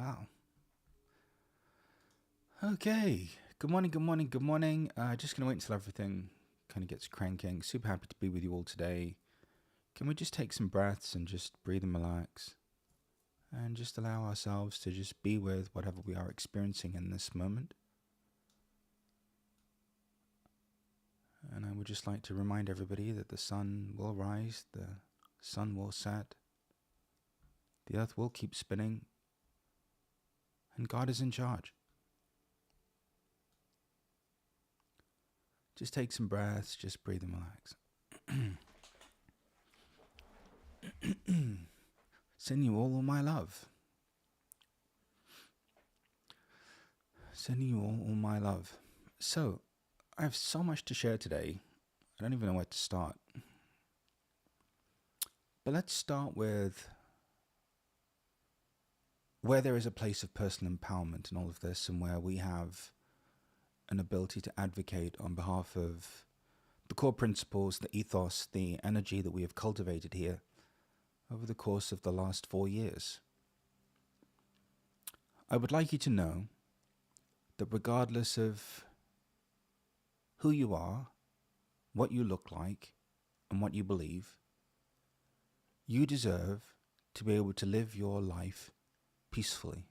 Wow. Okay. Good morning, good morning, good morning. Just going to wait until everything kind of gets cranking. Super happy to be with you all today. Can we just take some breaths and just breathe and relax? And just allow ourselves to just be with whatever we are experiencing in this moment. And I would just like to remind everybody that the sun will rise, the sun will set, the earth will keep spinning, and God is in charge. Just take some breaths, just breathe and relax. Send you all my love. Sending you all my love. So, I have so much to share today. I don't even know where to start. But let's start with where there is a place of personal empowerment in all of this, and where we have an ability to advocate on behalf of the core principles, the ethos, the energy that we have cultivated here over the course of the last 4 years. I would like you to know that regardless of who you are, what you look like, and what you believe, you deserve to be able to live your life peacefully.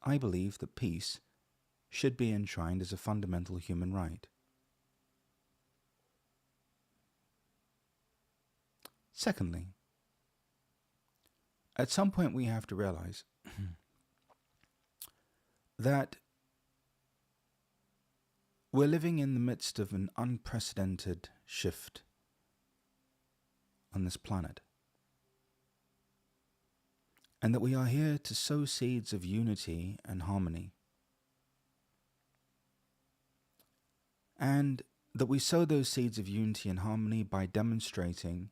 I believe that peace should be enshrined as a fundamental human right. Secondly, at some point we have to realize that we're living in the midst of an unprecedented shift on this planet, and that we are here to sow seeds of unity and harmony, and that we sow those seeds of unity and harmony by demonstrating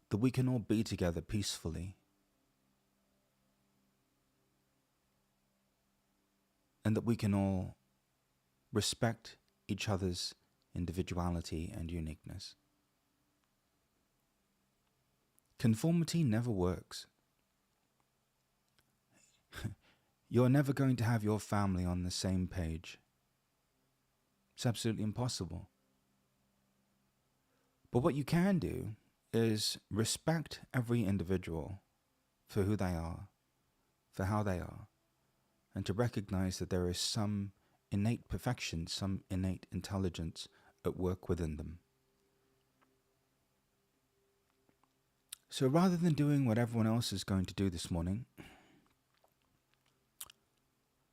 that we can all be together peacefully, and that we can all respect each other's individuality and uniqueness. Conformity never works. You're never going to have your family on the same page. It's absolutely impossible. But what you can do is respect every individual for who they are, for how they are, and to recognize that there is some innate perfection, some innate intelligence at work within them. So rather than doing what everyone else is going to do this morning,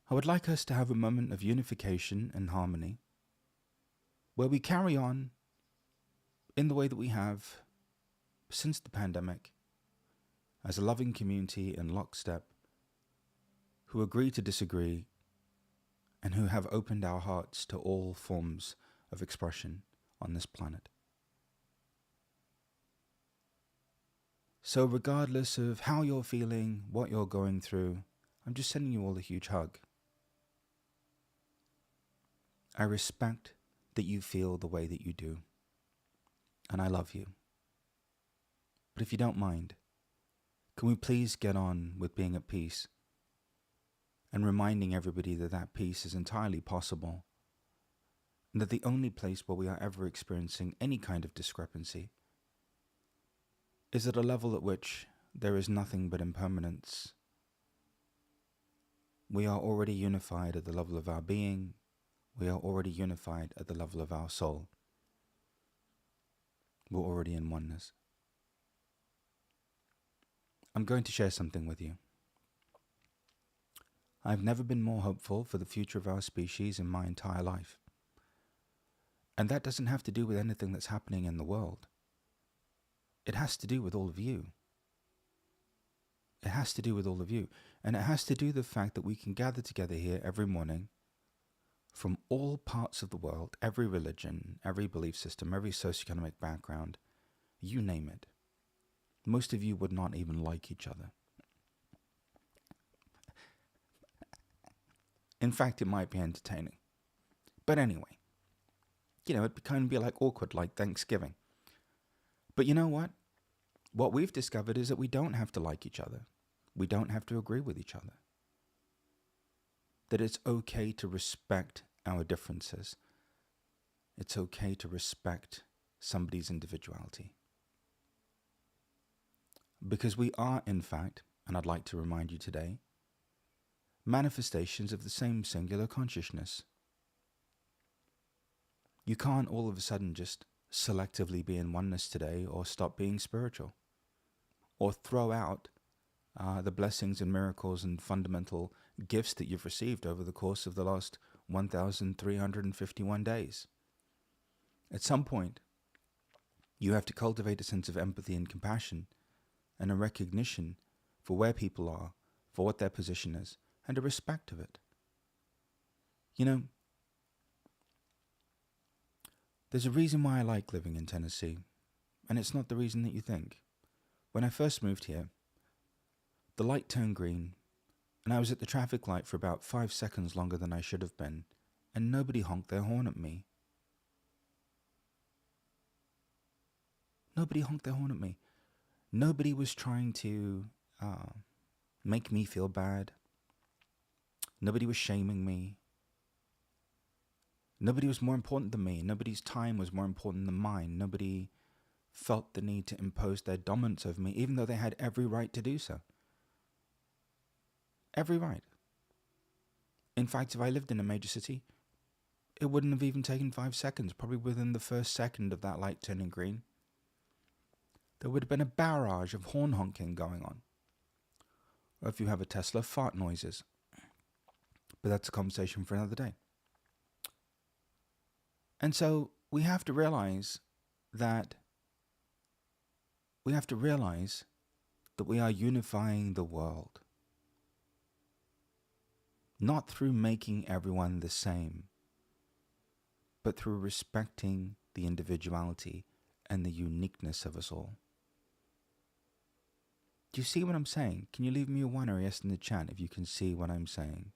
I would like us to have a moment of unification and harmony, where we carry on in the way that we have since the pandemic, as a loving community in lockstep, who agree to disagree, and who have opened our hearts to all forms of expression on this planet. So regardless of how you're feeling, what you're going through, I'm just sending you all a huge hug. I respect that you feel the way that you do, and I love you. But if you don't mind, can we please get on with being at peace and reminding everybody that that peace is entirely possible, and that the only place where we are ever experiencing any kind of discrepancy is at a level at which there is nothing but impermanence. We are already unified at the level of our being. We are already unified at the level of our soul. We're already in oneness. I'm going to share something with you. I've never been more hopeful for the future of our species in my entire life. And that doesn't have to do with anything that's happening in the world. It has to do with all of you. It has to do with all of you. And it has to do with the fact that we can gather together here every morning from all parts of the world, every religion, every belief system, every socioeconomic background, you name it. Most of you would not even like each other. In fact, it might be entertaining. But anyway, it'd kind of be like awkward, like Thanksgiving. But you know what? What we've discovered is that we don't have to like each other. We don't have to agree with each other. that it's okay to respect our differences. It's okay to respect somebody's individuality. Because we are, in fact, and I'd like to remind you today, manifestations of the same singular consciousness. You can't all of a sudden just selectively be in oneness today or stop being spiritual or throw out the blessings and miracles and fundamental gifts that you've received over the course of the last 1,351 days. At some point, you have to cultivate a sense of empathy and compassion and a recognition for where people are, for what their position is, and a respect of it. You know, there's a reason why I like living in Tennessee, and it's not the reason that you think. When I first moved here, the light turned green, and I was at the traffic light for about 5 seconds longer than I should have been, and nobody honked their horn at me. Nobody honked their horn at me. Nobody was trying to make me feel bad. Nobody was shaming me. Nobody was more important than me. Nobody's time was more important than mine. Nobody felt the need to impose their dominance over me, even though they had every right to do so. Every right. In fact, if I lived in a major city, it wouldn't have even taken 5 seconds. Probably within the first second of that light turning green, there would have been a barrage of horn honking going on. Or if you have a Tesla, fart noises. But that's a conversation for another day. And so we have to realize that we are unifying the world. Not through making everyone the same, but through respecting the individuality and the uniqueness of us all. Do you see what I'm saying? Can you leave me a 1 or a yes in the chat if you can see what I'm saying?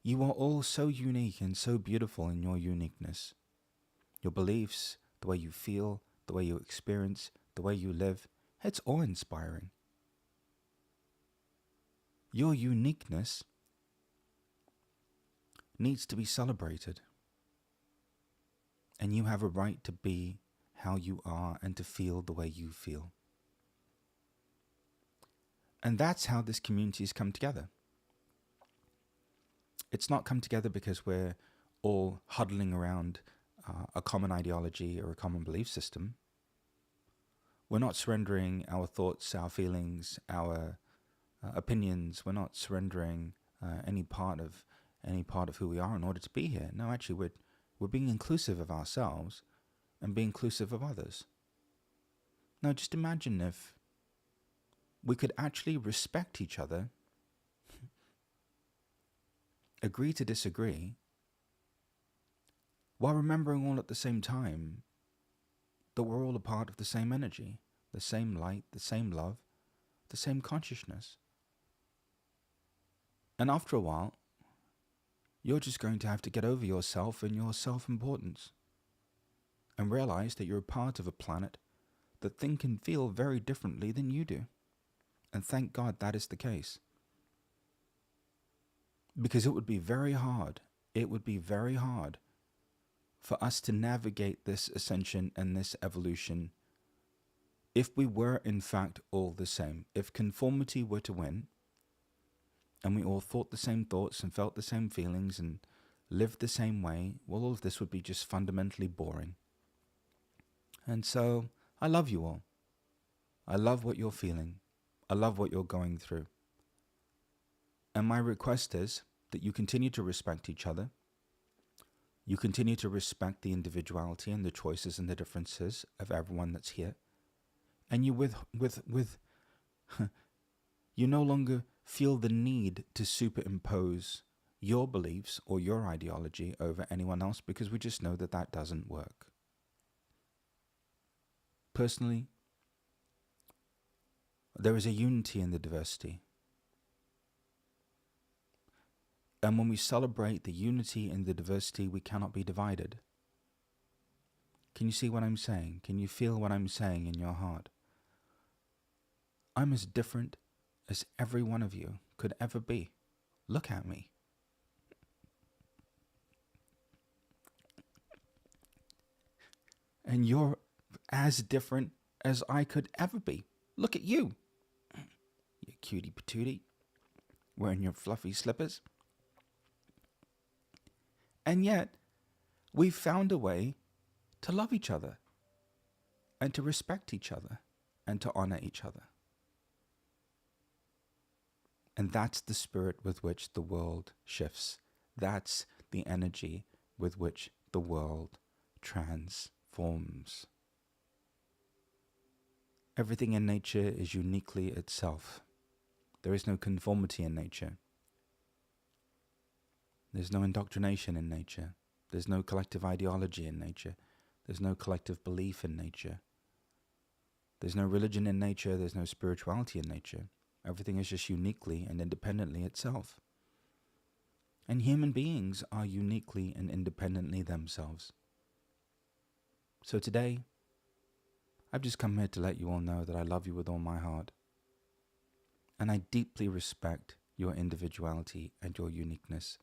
You are all so unique and so beautiful in your uniqueness. Your beliefs, the way you feel, the way you experience, the way you live, it's awe-inspiring. Your uniqueness needs to be celebrated. And you have a right to be how you are and to feel the way you feel. And that's how this community has come together. It's not come together because we're all huddling around a common ideology or a common belief system. We're not surrendering our thoughts, our feelings, our opinions. We're not surrendering any part of who we are in order to be here. No, actually, we're being inclusive of ourselves and being inclusive of others. Now, just imagine if we could actually respect each other, agree to disagree, while remembering all at the same time that we're all a part of the same energy, the same light, the same love, the same consciousness. And after a while, you're just going to have to get over yourself and your self-importance and realize that you're a part of a planet that think and feel very differently than you do. And thank God that is the case. Because it would be very hard for us to navigate this ascension and this evolution if we were in fact all the same. If conformity were to win, and we all thought the same thoughts and felt the same feelings and lived the same way, well, all of this would be just fundamentally boring. And so, I love you all. I love what you're feeling. I love what you're going through. And my request is that you continue to respect each other. You continue to respect the individuality and the choices and the differences of everyone that's here. And you you no longer feel the need to superimpose your beliefs or your ideology over anyone else, because we just know that that doesn't work. Personally, there is a unity in the diversity. And when we celebrate the unity in the diversity, we cannot be divided. Can you see what I'm saying? Can you feel what I'm saying in your heart? I'm as different as every one of you, could ever be. Look at me. And you're as different as I could ever be. Look at you. You cutie patootie, wearing your fluffy slippers. And yet, we've found a way to love each other and to respect each other and to honor each other. And that's the spirit with which the world shifts. That's the energy with which the world transforms. Everything in nature is uniquely itself. There is no conformity in nature. There's no indoctrination in nature. There's no collective ideology in nature. There's no collective belief in nature. There's no religion in nature. There's no spirituality in nature. Everything is just uniquely and independently itself. And human beings are uniquely and independently themselves. So today, I've just come here to let you all know that I love you with all my heart. And I deeply respect your individuality and your uniqueness.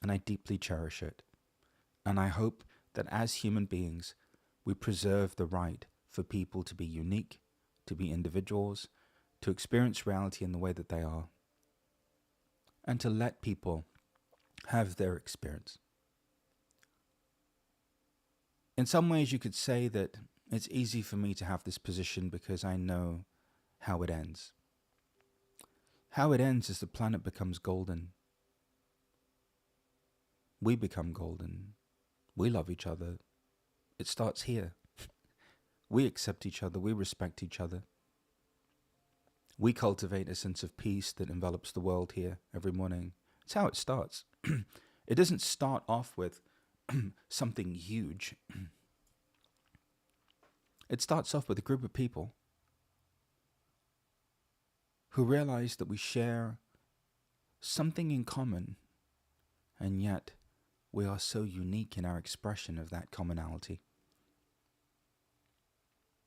And I deeply cherish it. And I hope that as human beings, we preserve the right for people to be unique, to be individuals, to experience reality in the way that they are, and to let people have their experience. In some ways, you could say that it's easy for me to have this position because I know how it ends. How it ends is the planet becomes golden. We become golden. We love each other. It starts here. We accept each other. We respect each other. We cultivate a sense of peace that envelops the world here every morning. It's how it starts. It doesn't start off with something huge. It starts off with a group of people who realize that we share something in common, and yet we are so unique in our expression of that commonality.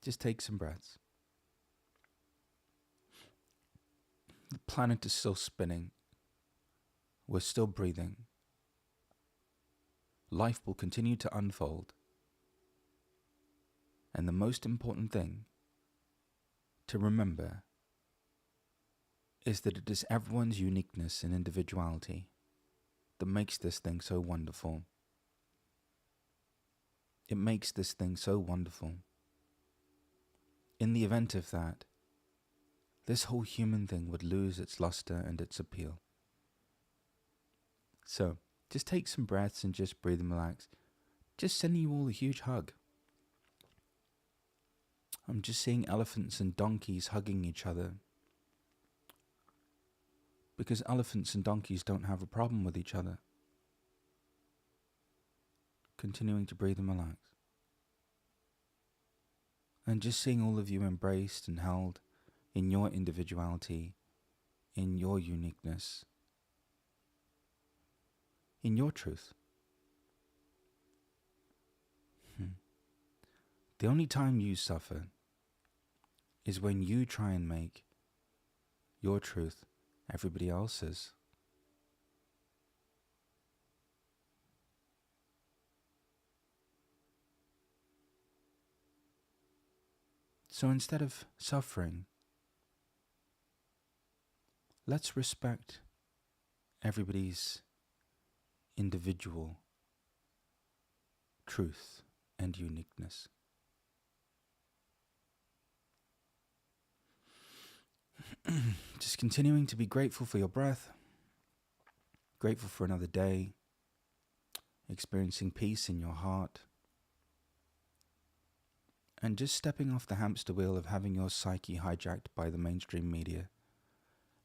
Just take some breaths. The planet is still spinning. We're still breathing. Life will continue to unfold. And the most important thing to remember is that it is everyone's uniqueness and individuality that makes this thing so wonderful. It makes this thing so wonderful. In the event of that, this whole human thing would lose its luster and its appeal. So, just take some breaths and just breathe and relax. Just sending you all a huge hug. I'm just seeing elephants and donkeys hugging each other. Because elephants and donkeys don't have a problem with each other. Continuing to breathe and relax. And just seeing all of you embraced and held in your individuality, in your uniqueness, in your truth. The only time you suffer is when you try and make your truth everybody else's. So instead of suffering, let's respect everybody's individual truth and uniqueness. Just continuing to be grateful for your breath, grateful for another day, experiencing peace in your heart, and just stepping off the hamster wheel of having your psyche hijacked by the mainstream media,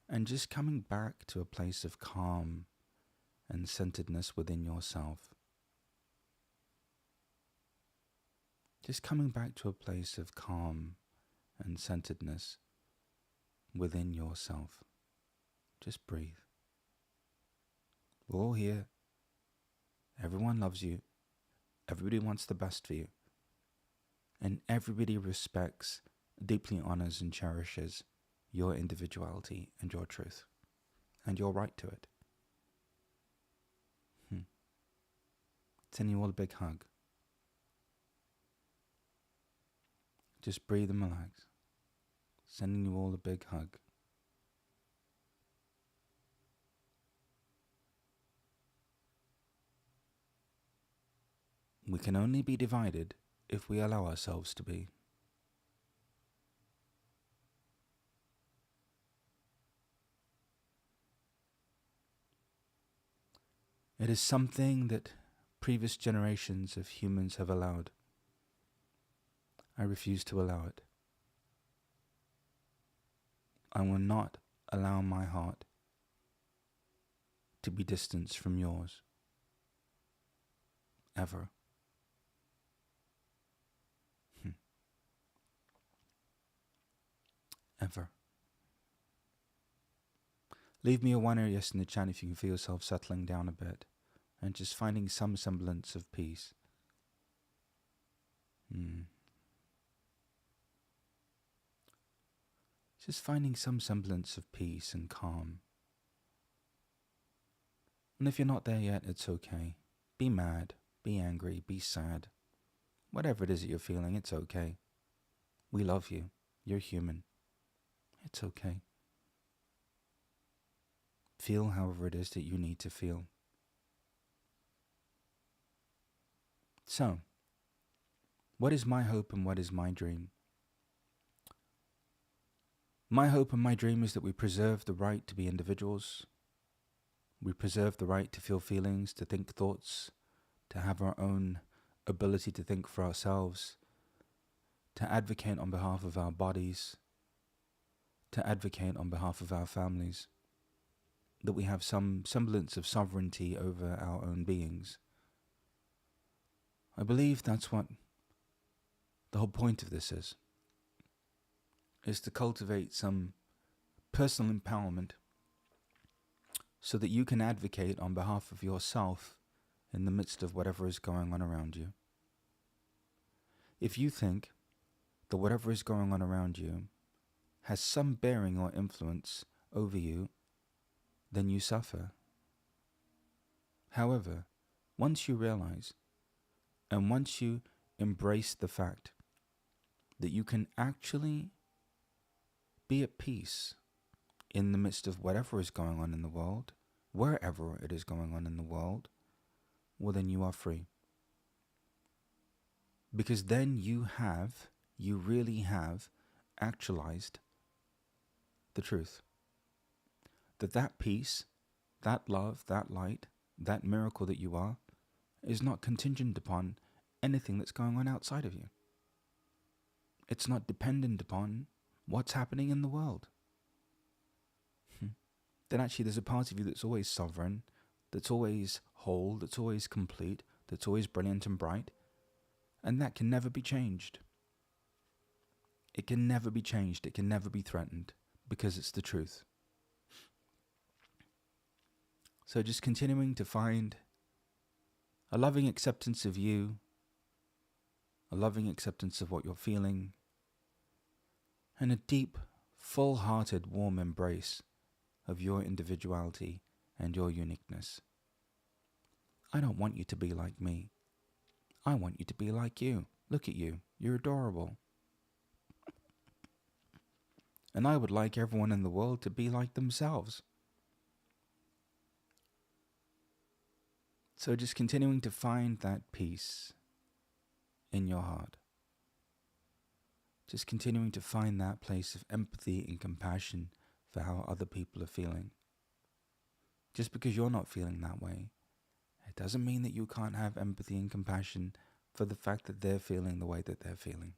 and just coming back to a place of calm and centeredness within yourself. Just coming back to a place of calm and centeredness within yourself. Just breathe. We're all here. Everyone loves you. Everybody wants the best for you. And everybody respects, deeply honors and cherishes your individuality and your truth. and your right to it. Sending you all a big hug. Just breathe and relax. Sending you all a big hug. We can only be divided if we allow ourselves to be. It is something that previous generations of humans have allowed. I refuse to allow it. I will not allow my heart to be distanced from yours. Ever. Ever. Leave me a 1 or yes in the chat if you can feel yourself settling down a bit and just finding some semblance of peace. Just finding some semblance of peace and calm. And if you're not there yet, it's okay. Be mad, be angry, be sad. Whatever it is that you're feeling, it's okay. We love you. You're human. It's okay. Feel however it is that you need to feel. So, what is my hope and what is my dream? My hope and my dream is that we preserve the right to be individuals. We preserve the right to feel feelings, to think thoughts, to have our own ability to think for ourselves, to advocate on behalf of our bodies, to advocate on behalf of our families, that we have some semblance of sovereignty over our own beings. I believe that's what the whole point of this is to cultivate some personal empowerment so that you can advocate on behalf of yourself in the midst of whatever is going on around you. If you think that whatever is going on around you has some bearing or influence over you, then you suffer. However, once you realize and once you embrace the fact that you can actually be at peace in the midst of whatever is going on in the world, wherever it is going on in the world, well then you are free. Because then you really have actualized the truth. That peace, that love, that light, that miracle that you are, is not contingent upon anything that's going on outside of you. It's not dependent upon what's happening in the world. Then actually there's a part of you that's always sovereign, that's always whole, that's always complete, that's always brilliant and bright, and that can never be changed. It can never be changed, it can never be threatened, because it's the truth. So just continuing to find a loving acceptance of you, a loving acceptance of what you're feeling, and a deep, full-hearted, warm embrace of your individuality and your uniqueness. I don't want you to be like me. I want you to be like you. Look at you. You're adorable. And I would like everyone in the world to be like themselves. So just continuing to find that peace in your heart. Just continuing to find that place of empathy and compassion for how other people are feeling. Just because you're not feeling that way, it doesn't mean that you can't have empathy and compassion for the fact that they're feeling the way that they're feeling.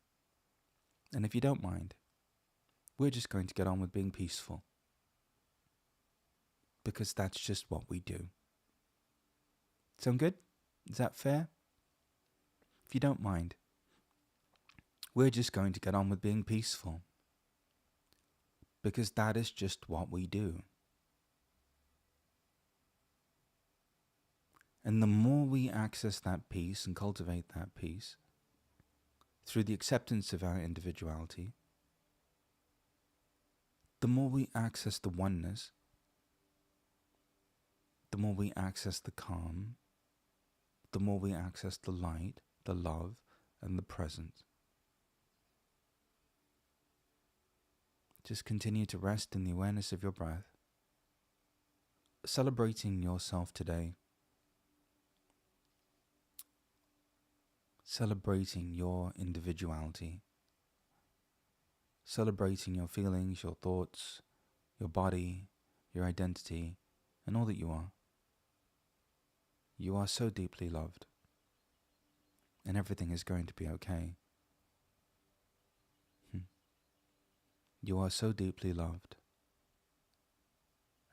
And if you don't mind, we're just going to get on with being peaceful. Because that's just what we do. Sound good? Is that fair? If you don't mind, we're just going to get on with being peaceful. Because that is just what we do. And the more we access that peace and cultivate that peace through the acceptance of our individuality, the more we access the oneness the more we access the calm, the more we access the light, the love, and the presence. Just continue to rest in the awareness of your breath, celebrating yourself today, celebrating your individuality, celebrating your feelings, your thoughts, your body, your identity, and all that you are. You are so deeply loved, and everything is going to be okay. You are so deeply loved,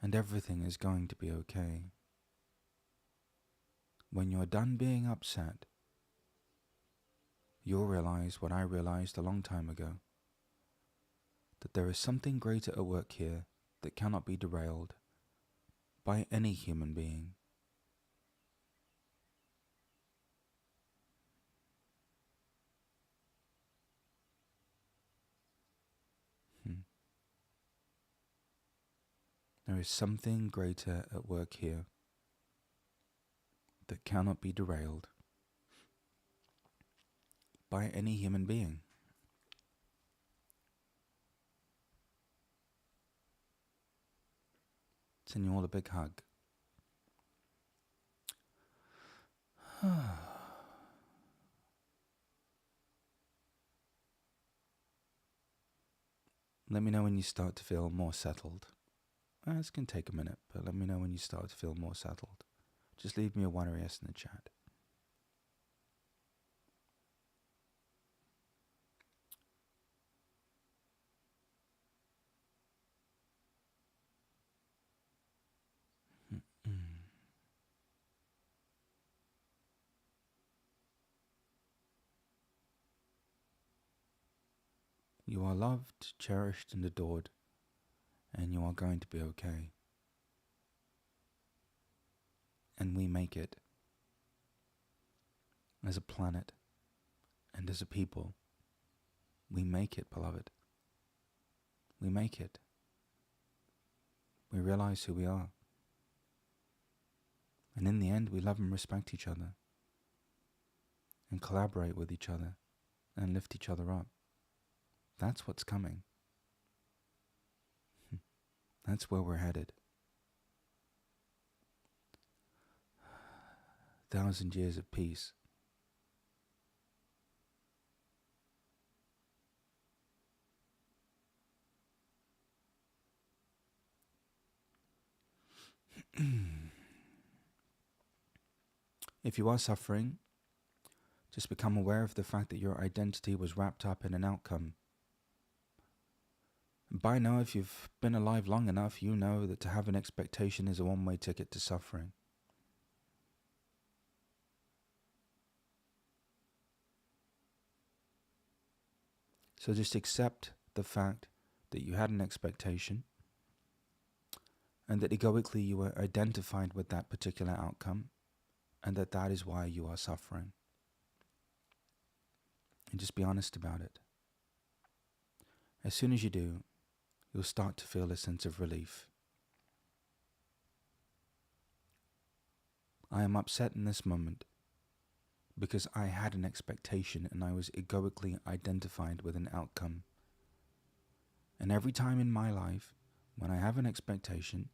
and everything is going to be okay. When you're done being upset, you'll realize what I realized a long time ago, that there is something greater at work here that cannot be derailed by any human being. There is something greater at work here that cannot be derailed by any human being. Send you all a big hug. Let me know when you start to feel more settled. This can take a minute, but let me know when you start to feel more settled. Just leave me a 1 or yes in the chat. You are loved, cherished, and adored, and you are going to be okay. And we make it. As a planet and as a people, we make it, beloved. We make it. We realize who we are. And in the end, we love and respect each other, and collaborate with each other, and lift each other up. That's what's coming. That's where we're headed. 1,000 years of peace. If you are suffering, just become aware of the fact that your identity was wrapped up in an outcome. By now, if you've been alive long enough, you know that to have an expectation is a one-way ticket to suffering. So just accept the fact that you had an expectation, and that egoically you were identified with that particular outcome, and that is why you are suffering. And just be honest about it. As soon as you do, you'll start to feel a sense of relief. I am upset in this moment because I had an expectation and I was egoically identified with an outcome. And every time in my life, when I have an expectation,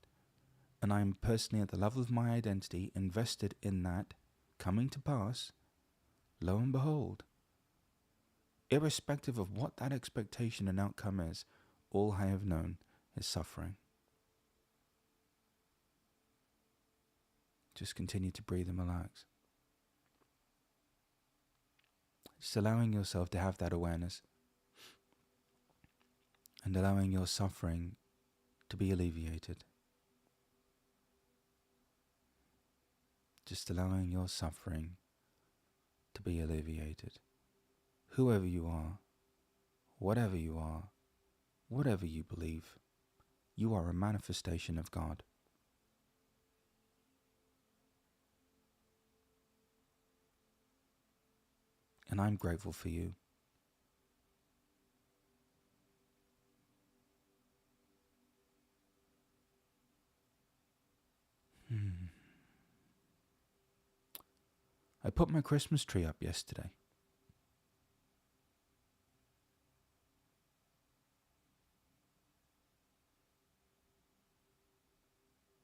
and I am personally at the level of my identity invested in that coming to pass, lo and behold, irrespective of what that expectation and outcome is, all I have known is suffering. Just continue to breathe and relax. Just allowing yourself to have that awareness and allowing your suffering to be alleviated. Just allowing your suffering to be alleviated. Whoever you are, whatever you are, whatever you believe, you are a manifestation of God. And I'm grateful for you. I put my Christmas tree up yesterday.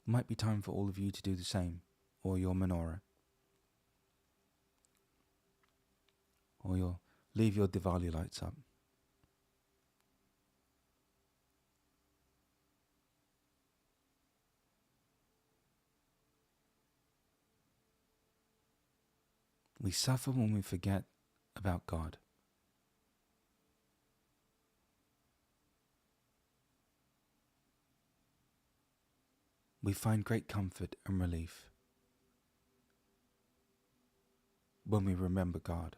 Might be time for all of you to do the same, or your menorah, or you'll leave your Diwali lights up. We suffer when we forget about God. We find great comfort and relief when we remember God.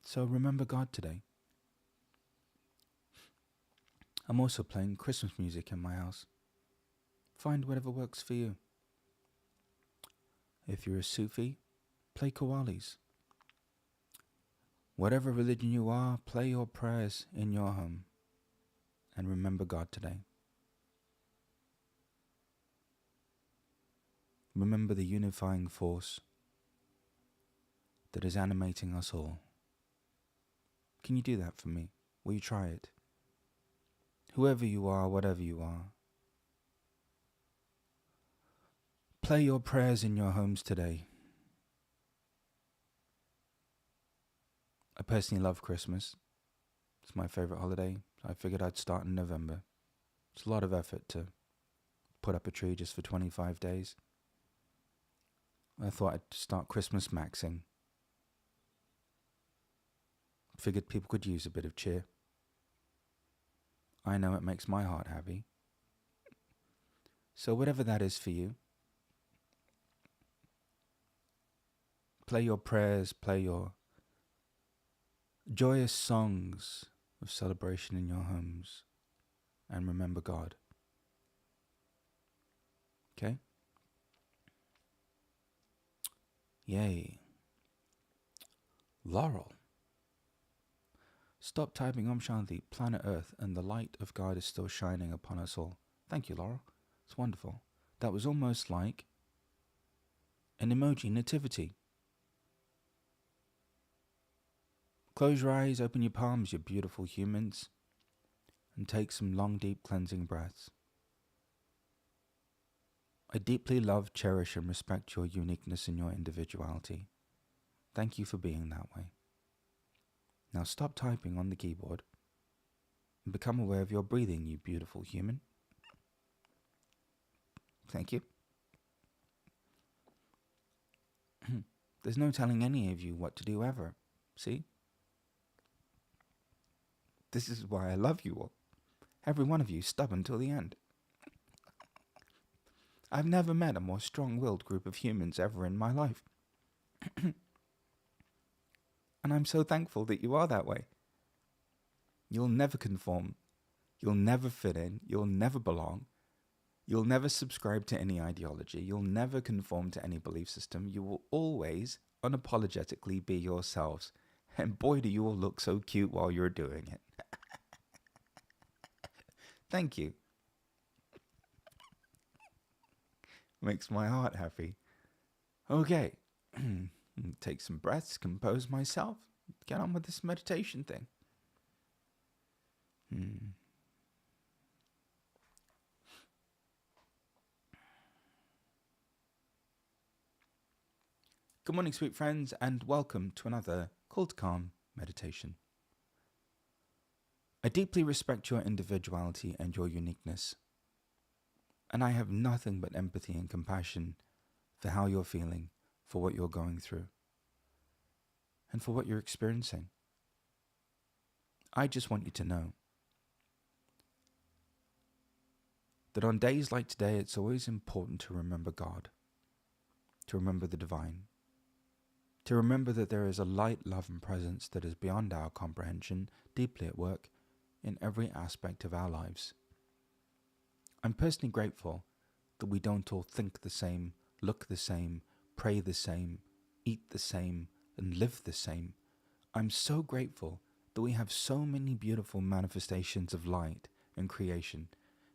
So remember God today. I'm also playing Christmas music in my house. Find whatever works for you. If you're a Sufi, play qawwalis. Whatever religion you are, play your prayers in your home and remember God today. Remember the unifying force that is animating us all. Can you do that for me? Will you try it? Whoever you are, whatever you are, play your prayers in your homes today. I personally love Christmas. It's my favorite holiday. I figured I'd start in November. It's a lot of effort to put up a tree just for 25 days. I thought I'd start Christmas maxing. Figured people could use a bit of cheer. I know it makes my heart happy. So whatever that is for you, play your prayers, play your joyous songs of celebration in your homes, and remember God. Okay? Yay. Laurel. Stop typing Om Shanti, planet Earth, and the light of God is still shining upon us all. Thank you, Laurel. It's wonderful. That was almost like an emoji nativity. Close your eyes, open your palms, you beautiful humans, and take some long, deep cleansing breaths. I deeply love, cherish, and respect your uniqueness and your individuality. Thank you for being that way. Now stop typing on the keyboard and become aware of your breathing, you beautiful human. Thank you. There's no telling any of you what to do ever. See? This is why I love you all. Every one of you stubborn till the end. I've never met a more strong-willed group of humans ever in my life. And I'm so thankful that you are that way. You'll never conform. You'll never fit in. You'll never belong. You'll never subscribe to any ideology. You'll never conform to any belief system. You will always unapologetically be yourselves. And boy, do you all look so cute while you're doing it. Thank you. Makes my heart happy. Okay. Take some breaths, compose myself, get on with this meditation thing. Good morning, sweet friends, and welcome to another Call to Calm meditation. I deeply respect your individuality and your uniqueness, and I have nothing but empathy and compassion for how you're feeling, for what you're going through, and for what you're experiencing. I just want you to know that on days like today, it's always important to remember God, to remember the divine, to remember that there is a light, love, and presence that is beyond our comprehension, deeply at work in every aspect of our lives. I'm personally grateful that we don't all think the same, look the same, pray the same, eat the same, and live the same. I'm so grateful that we have so many beautiful manifestations of light and creation,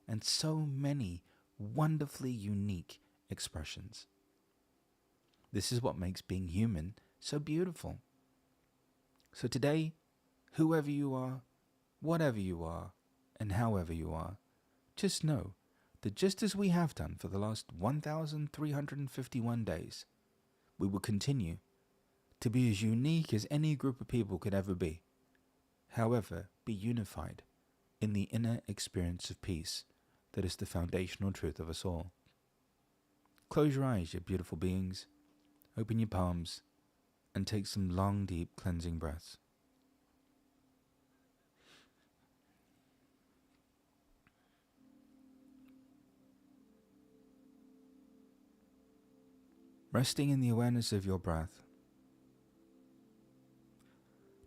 and so many wonderfully unique expressions. This is what makes being human so beautiful. So today, whoever you are, whatever you are, and however you are, just know that just as we have done for the last 1,351 days, we will continue to be as unique as any group of people could ever be. However, be unified in the inner experience of peace that is the foundational truth of us all. Close your eyes, you beautiful beings. Open your palms and take some long, deep cleansing breaths. Resting in the awareness of your breath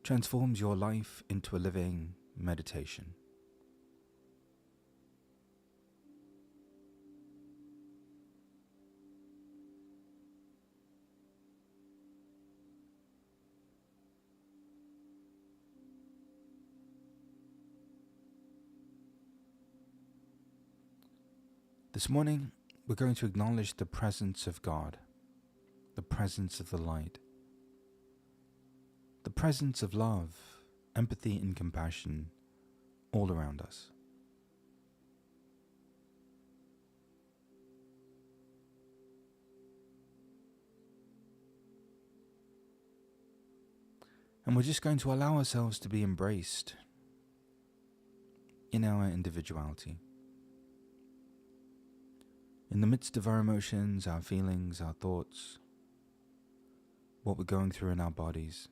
transforms your life into a living meditation. This morning, we're going to acknowledge the presence of God, the presence of the light, the presence of love, empathy, and compassion all around us. And we're just going to allow ourselves to be embraced in our individuality. In the midst of our emotions, our feelings, our thoughts, what we're going through in our bodies,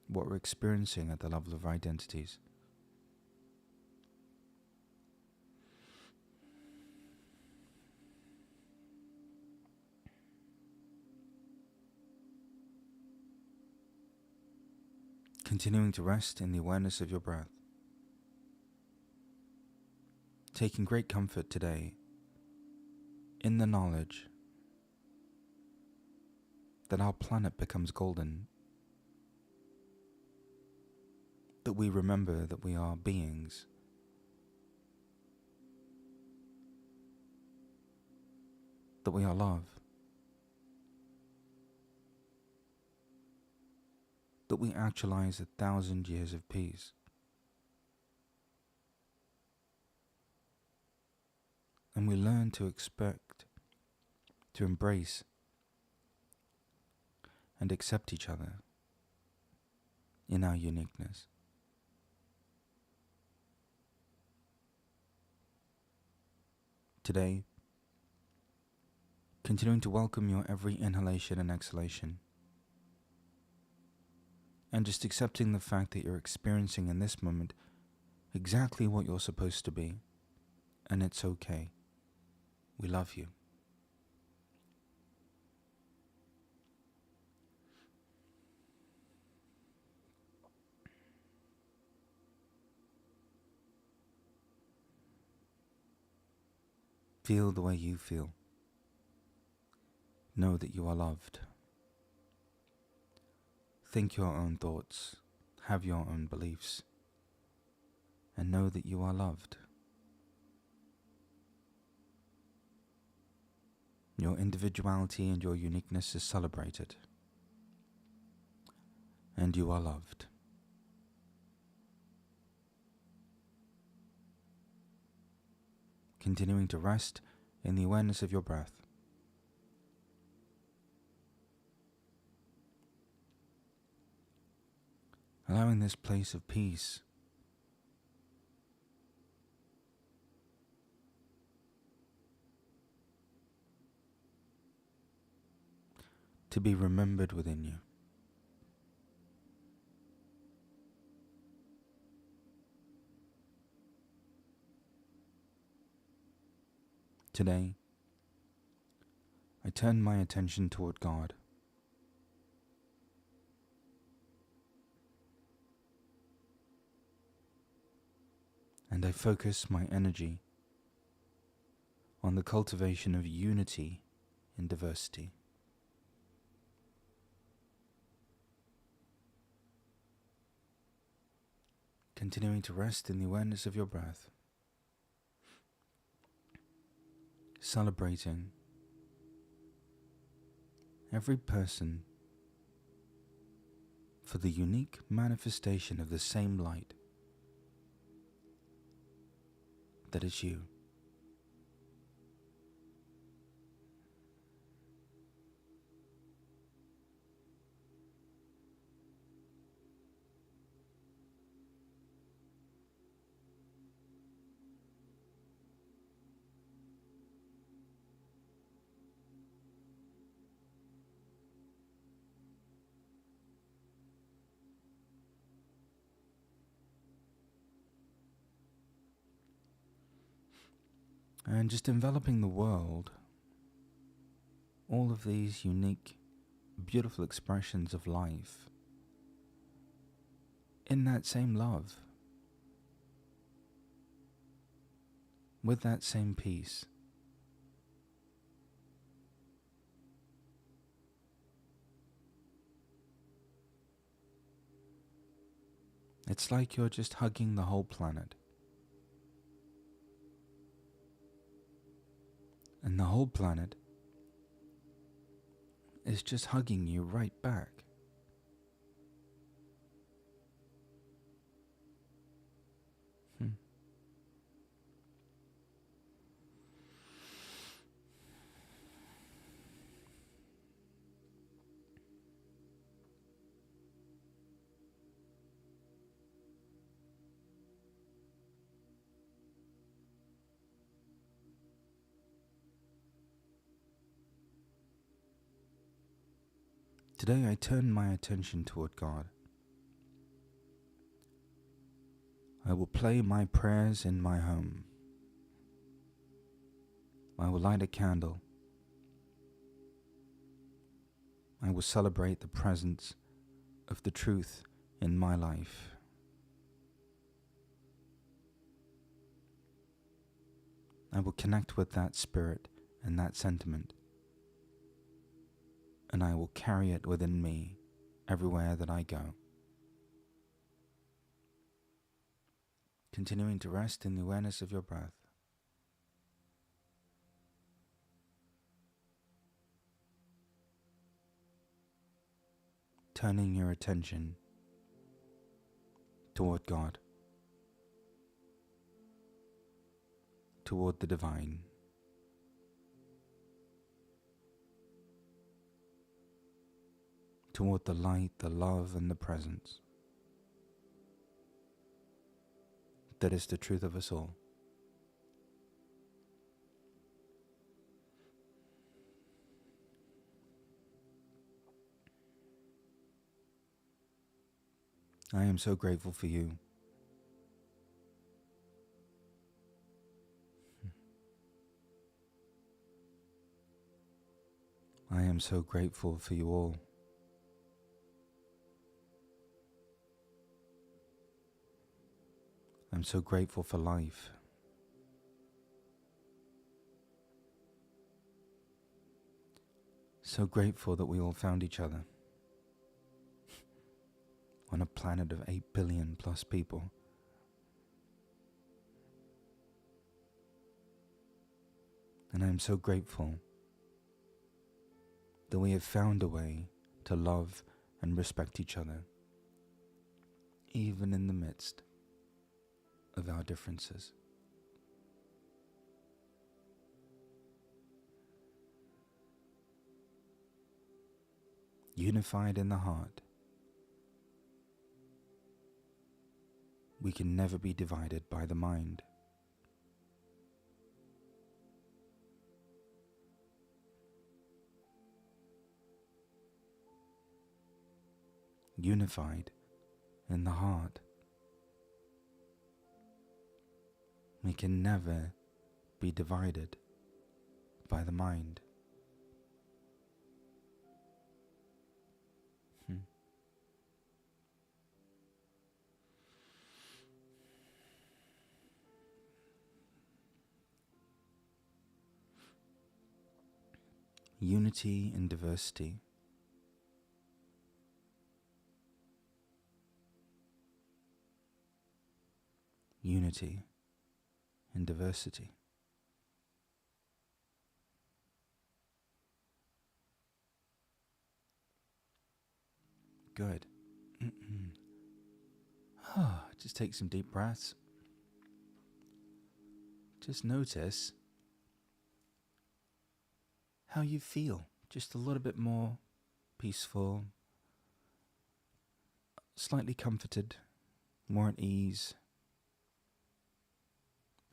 what we're experiencing at the level of our identities. Continuing to rest in the awareness of your breath. Taking great comfort today in the knowledge that our planet becomes golden, that we remember that we are beings, that we are love, that we actualize 1,000 years of peace. And we learn to expect, to embrace, and accept each other in our uniqueness. Today, continuing to welcome your every inhalation and exhalation, and just accepting the fact that you're experiencing in this moment exactly what you're supposed to be, and it's okay. We love you. Feel the way you feel. Know that you are loved. Think your own thoughts. Have your own beliefs. And know that you are loved. Your individuality and your uniqueness is celebrated. And you are loved. Continuing to rest in the awareness of your breath. Allowing this place of peace to be remembered within you. Today, I turn my attention toward God. And I focus my energy on the cultivation of unity in diversity. Continuing to rest in the awareness of your breath. Celebrating every person for the unique manifestation of the same light that is you. And just enveloping the world, all of these unique, beautiful expressions of life in that same love, with that same peace. It's like you're just hugging the whole planet. And the whole planet is just hugging you right back. Today I turn my attention toward God. I will play my prayers in my home. I will light a candle. I will celebrate the presence of the truth in my life. I will connect with that spirit and that sentiment, and I will carry it within me everywhere that I go. Continuing to rest in the awareness of your breath. Turning your attention toward God, toward the divine. Toward the light, the love, and the presence that is the truth of us all. I am so grateful for you. I am so grateful for you all. I'm so grateful for life. So grateful that we all found each other on a planet of 8 billion plus people. And I am so grateful that we have found a way to love and respect each other, even in the midst of our differences. Unified in the heart, we can never be divided by the mind. Unified in the heart, we can never be divided by the mind. Unity in diversity. Unity in diversity. Good. Just take some deep breaths. Just notice how you feel. Just a little bit more peaceful, slightly comforted, more at ease,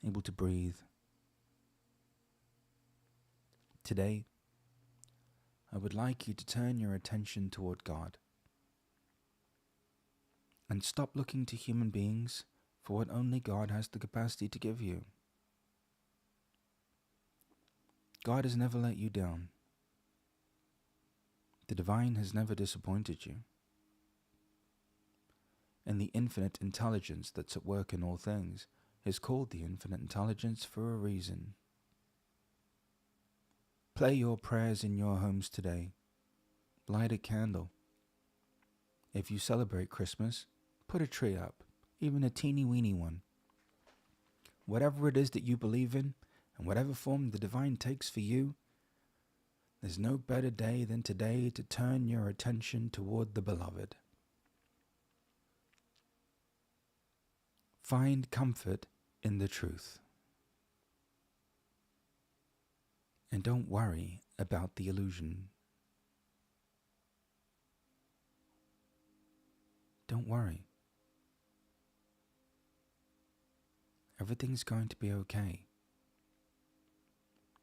able to breathe. Today, I would like you to turn your attention toward God and stop looking to human beings for what only God has the capacity to give you. God has never let you down. The divine has never disappointed you. And the infinite intelligence that's at work in all things is called the infinite intelligence for a reason. Play your prayers in your homes today. Light a candle. If you celebrate Christmas, put a tree up, even a teeny weeny one. Whatever it is that you believe in, and whatever form the divine takes for you, there's no better day than today to turn your attention toward the beloved. Find comfort in the truth. And don't worry about the illusion. Don't worry. Everything's going to be okay.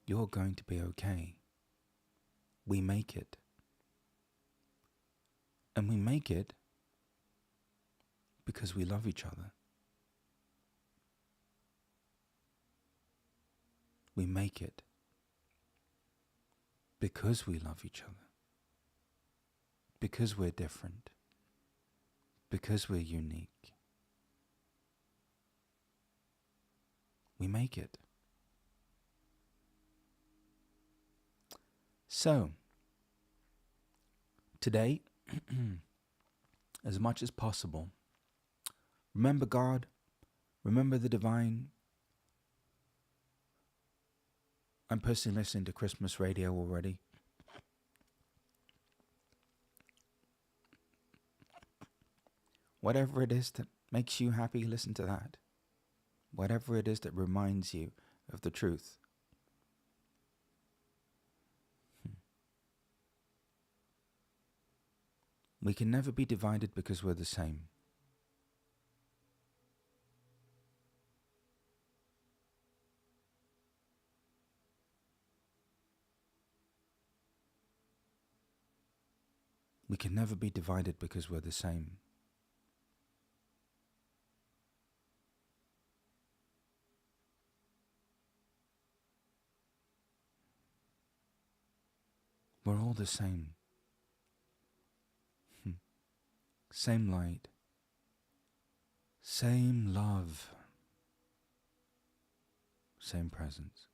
You're going to be okay. We make it. And we make it because we love each other. We make it because we love each other. Because we're different. Because we're unique. We make it. So, today, as much as possible, remember God, remember the divine. I'm personally listening to Christmas radio already. Whatever it is that makes you happy, listen to that. Whatever it is that reminds you of the truth. We can never be divided because we're the same. We can never be divided because we're the same. We're all the same. Same light. Same love. Same presence.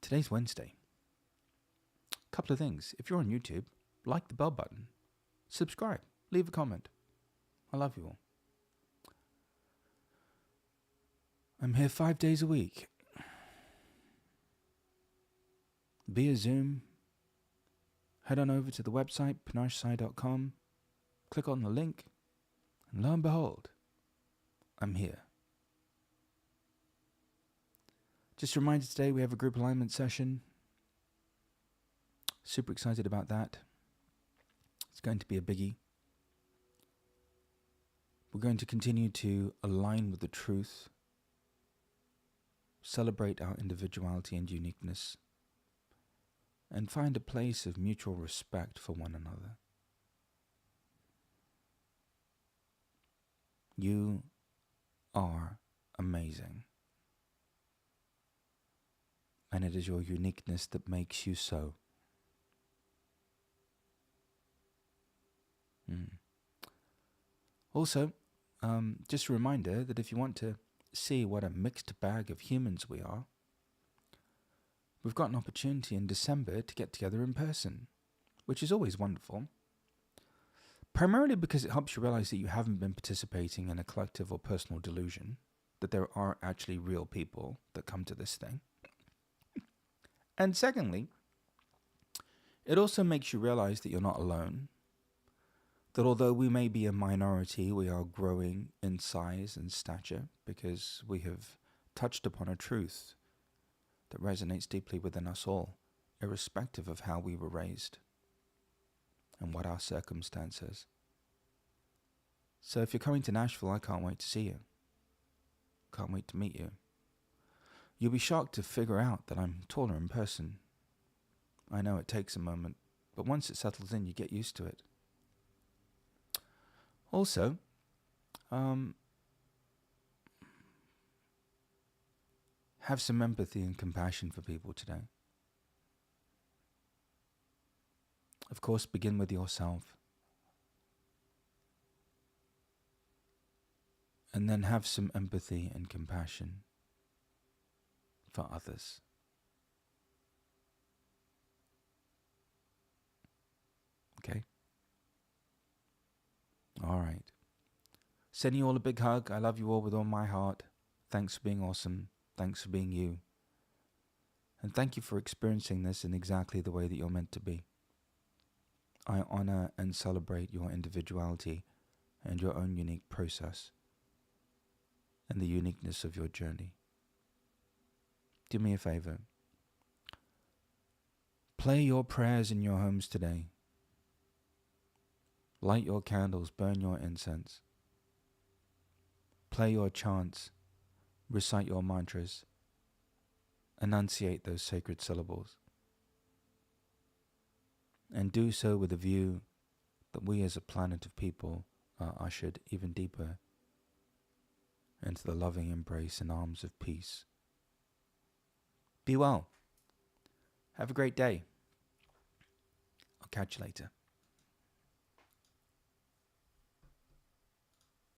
Today's Wednesday. A couple of things. If you're on YouTube, like the bell button. Subscribe. Leave a comment. I love you all. I'm here 5 days a week. Via Zoom. Head on over to the website, panachesci.com. Click on the link. And lo and behold, I'm here. Just a reminder, today we have a group alignment session. Super excited about that. It's going to be a biggie. We're going to continue to align with the truth, celebrate our individuality and uniqueness, and find a place of mutual respect for one another. You are amazing. And it is your uniqueness that makes you so. Also, just a reminder that if you want to see what a mixed bag of humans we are, we've got an opportunity in December to get together in person, which is always wonderful. Primarily because it helps you realize that you haven't been participating in a collective or personal delusion, that there are actually real people that come to this thing. And secondly, it also makes you realize that you're not alone, that although we may be a minority, we are growing in size and stature because we have touched upon a truth that resonates deeply within us all, irrespective of how we were raised and what our circumstances. So if you're coming to Nashville, I can't wait to see you. Can't wait to meet you. You'll be shocked to figure out that I'm taller in person. I know it takes a moment, but once it settles in, you get used to it. Also, have some empathy and compassion for people today. Of course, begin with yourself. And then have some empathy and compassion for others. Okay? All right. Sending you all a big hug. I love you all with all my heart. Thanks for being awesome. Thanks for being you. And thank you for experiencing this in exactly the way that you're meant to be. I honor and celebrate your individuality and your own unique process and the uniqueness of your journey. Do me a favor. Play your prayers in your homes today. Light your candles, burn your incense. Play your chants, recite your mantras, enunciate those sacred syllables. And do so with a view that we as a planet of people are ushered even deeper into the loving embrace and arms of peace. Be well. Have a great day. I'll catch you later.